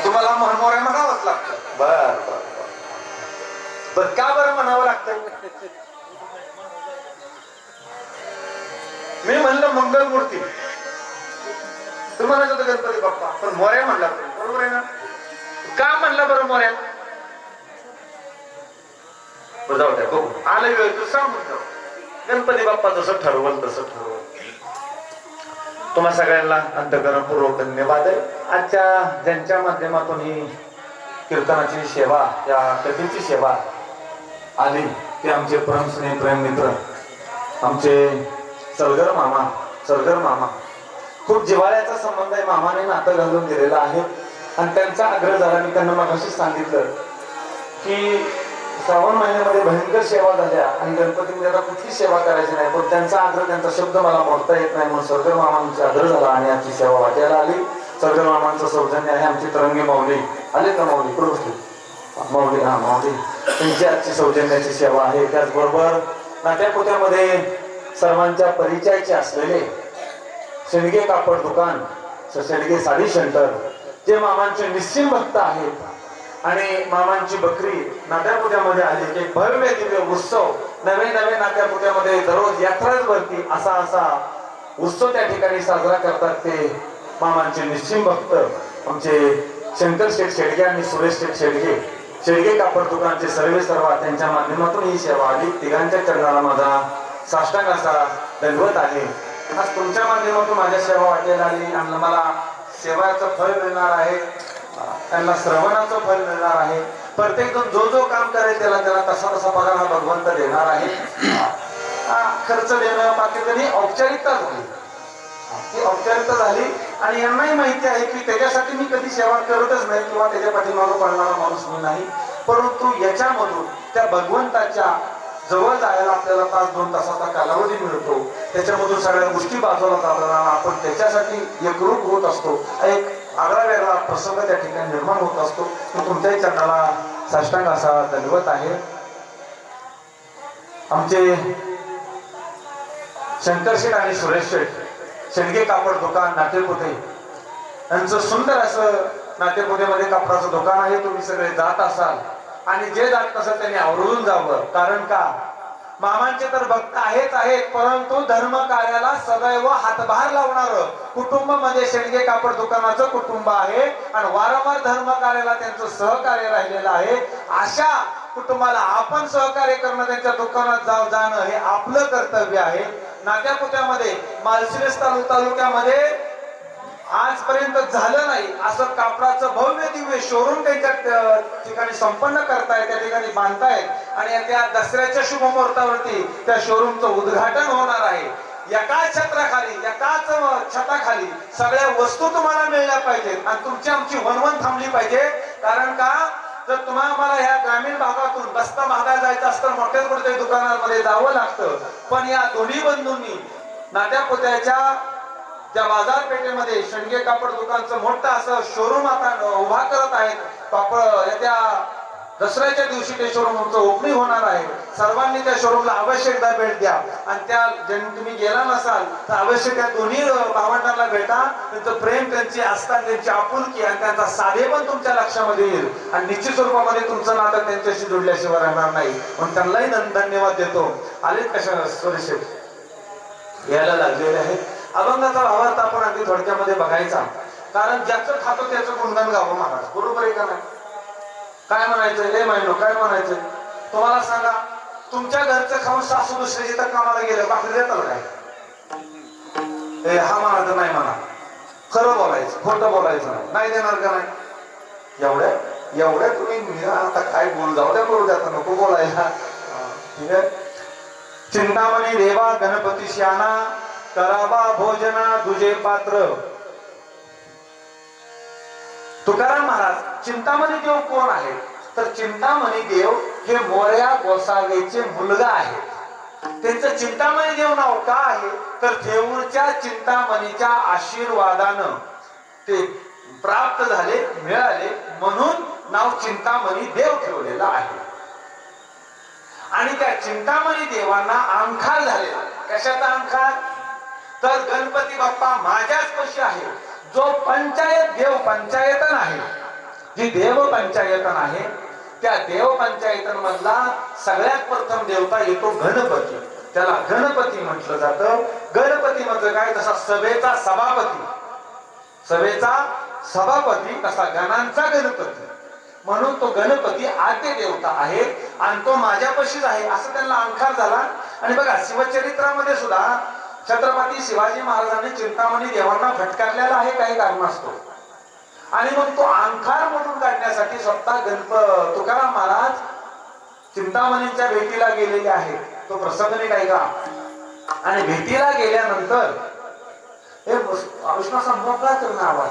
तुम्हाला मोऱ्या म्हणावंच लागतं. बर बर बर, का बरं म्हणावं लागतं? मी म्हणलं मंगलमूर्ती, तू म्हणायचं होतं गणपती बाप्पा, पण मोऱ्या म्हणला बरोबर आहे ना? का म्हणलं बरं मोऱ्या? जाऊ द्या बघू, आलं वेळ तू सांगून जाऊ. गणपती बाप्पा जसं ठरवल तसं ठरवल. तुम्हा सगळ्यांना अंतःकरणपूर्वक धन्यवाद आहे. आजच्या ज्यांच्या माध्यमातून ही कीर्तनाची सेवा, या कथेची सेवा आली ते आमचे परमस्नेही प्रेम मित्र, आमचे सरगर मामा. खूप जिव्हाळ्याचा संबंध आहे. मामाने नातं घालून दिलेलं आहे आणि त्यांचा आग्रह झाला. मी त्यांना मगाशी सांगितलं की श्रावण महिन्यामध्ये भयंकर सेवा झाल्या आणि गणपतीमध्ये आता कुठली सेवा करायची नाही, पण त्यांचा आग्रह, त्यांचा शब्द मला मोडता येत नाही म्हणून सरगर मामांचा आग्रह झाला आणि आजची सेवा वाटायला आली. सरगर मामांचं सौजन्य आहे. आमची तरंगी माऊली आले का? माऊली माऊली, हा माऊली, त्यांची आजची सौजन्याची सेवा आहे. त्याचबरोबर नाट्यापोत्यामध्ये सर्वांच्या परिचयाचे असलेले शेडगे कापड दुकान, शेडगे साडी सेंटर, जे मामांचे निश्चित भक्त आहेत आणि मामांची बकरी नाट्यापुत्यामध्ये आली. एक भव्य दिव्य उत्सव, नवे नाट्यापुत्यामध्ये दररोज यात्राच भरती, असा उत्सव त्या ठिकाणी साजरा करतात ते मामांचे निश्चित भक्त आमचे शंकर शेठ शेडगे आणि सुरेश शेठ शेडगे, शेडगे कापड दुकानचे सर्वा, त्यांच्या माध्यमातून ही सेवा आली. तिघांच्या चरणाला माझा साष्टांग असा दंडवत आहे. आज तुमच्या माध्यमातून माझ्या सेवा वाटेल आली आणि मला सेवाचं फळ मिळणार आहे, त्यांना श्रवणाचं फळ मिळणार आहे. प्रत्येक जण जो काम करेल त्याला तसा पगार हा भगवंत देणार आहे. खर्च देणं बाकी तरी औपचारिकता झाली, ही औपचारिकता झाली आणि यांनाही माहिती आहे की त्याच्यासाठी मी कधी सेवा करतच नाही किंवा त्याच्या पाठीमागं पडणारा माणूस मी नाही. परंतु याच्यामधून त्या भगवंताच्या जवळ जायला आपल्याला 5-2 तासाचा कालावधी मिळतो. त्याच्यामधून सगळ्या गोष्टी बाजूला जाताना आपण त्याच्यासाठी एकरूप होत असतो. एक आगळा वेगळा प्रसंग त्या ठिकाणी निर्माण होत असतो. तुमच्याही चरणाला साष्टांग असा दंडवत आहे. आमचे शंकर शेठ आणि सुरेश शेठ, शेडगे कापड दुकान नाट्यपुते, यांचं सुंदर असं नाट्यपुतेमध्ये कापडाचं दुकान आहे. तुम्ही सगळे जात असाल आणि जे जात नसेल त्यांनी आवर्जून जावं. कारण का, मामांचे तर भक्त आहेत, परंतु धर्म कार्याला सदैव हातभार लावणार कुटुंब म्हणजे शेडगे कापड दुकानाचं कुटुंब आहे आणि वारंवार धर्म कार्याला त्यांचं सहकार्य राहिलेलं आहे. अशा कुटुंबाला आपण सहकार्य करणं, त्यांच्या दुकानात जाणं हे आपलं कर्तव्य आहे. नाट्यापुत्यामध्ये माळशिरस तालुक्यामध्ये आजपर्यंत झालं नाही असं कापडाचं भव्य दिव्य शोरूम त्यांच्या ठिकाणी संपन्न करतायत, त्या ठिकाणी बांधतायत आणि त्या दसऱ्याच्या शुभ मुहूर्तावरती त्या शोरूमचं उद्घाटन होणार आहे. एकाच छत्राखाली, एकाच छताखाली सगळ्या वस्तू तुम्हाला मिळल्या पाहिजेत आणि तुमची आमची वणवण थांबली पाहिजे. कारण का, जर तुम्हाला ह्या ग्रामीण भागातून बस्ता भागात जायचं असतं, मोठ्या मोठ्या दुकानांमध्ये जावं लागतं. पण या दोन्ही बंधूंनी नाट्यापुत्याच्या त्या बाजारपेठेमध्ये शेडगे कापड दुकानचं मोठं असं शोरूम आता उभा करत आहेत. येत्या दसऱ्याच्या दिवशी ते शोरूमचं ओपनिंग होणार आहे. सर्वांनी त्या शोरूमला अवश्य एकदा भेट द्या आणि त्या तुम्ही गेला नसाल तर अवश्य त्या दोन्ही भावंडांना भेटा. त्यांचं प्रेम, त्यांची आस्था, त्यांची आपुलकी आणि त्यांचा साधे पण तुमच्या लक्षामध्ये येईल आणि निश्चित स्वरूपामध्ये तुमचं नातं त्यांच्याशी जोडल्याशिवाय राहणार नाही. म्हणून त्यांनाही धन्यवाद देतो. आलेत कशा सुरेश यायला लागलेले आहेत. अभंगाचा भावार्थ आपण अगदी थोडक्यामध्ये बघायचा, कारण ज्याचं खातो त्याचं गुणगान गावं महाराज, बरोबर आहे का नाही? काय म्हणायचंय हे महिनो, काय म्हणायचंय तुम्हाला सांगा. तुमच्या घरचं खाऊन सासू दुसऱ्याची तर कामाला गेलं भाकरी देताल काय? हा म्हणायचं नाही, म्हणा खरं बोलायचं, खोटं बोलायचं नाही देणार का नाही? एवढ्या तुम्ही आता काय बोल, जाऊ द्या, करू द्या, नको बोलायला. ठीक आहे. चिंतामणी देवा गणपती श्याना, करावा भोजना तुझे पात्र. तुकाराम महाराज, चिंतामणी देव कोण आहे? तर चिंतामणी देव हे मोरया गोसावेचे मुलगा आहेत. त्यांचं चिंतामणी देव नाव का आहे? तर देऊळच्या चिंतामणीच्या आशीर्वादानं ते प्राप्त झाले, मिळाले, म्हणून नाव चिंतामणी देव ठेवलेलं आहे. आणि त्या चिंतामणी देवांना अंखार झालेला, कशाचा अंकार? तर गणपती बाप्पा माझ्याच पशी आहे. जो पंचायत देव पंचायतन आहे, जी देव पंचायतन आहे, त्या देव पंचायतन मधला सगळ्यात प्रथम देवता येतो गणपती. त्याला गणपती म्हटलं जातं. गणपती म्हणजे काय? तसा सभेचा सभापती, सभेचा सभापती तसा गणांचा गणपती. म्हणून तो गणपती आद्य देवता आहे आणि तो माझ्यापाशीच आहे असं त्यांना अंकार झाला. आणि बघा शिवचरित्रामध्ये सुद्धा छत्रपती शिवाजी महाराजांनी चिंतामणी देवांना फटकारलेला आहे काही कारणास्तव. आणि मग तो अंकार मधून काढण्यासाठी स्वतः तुकाराम महाराज चिंतामणींच्या भेटीला गेलेले आहे. तो प्रसंग नाही काय का? आणि भेटीला गेल्यानंतर हे विष्णू संभोगला आवाज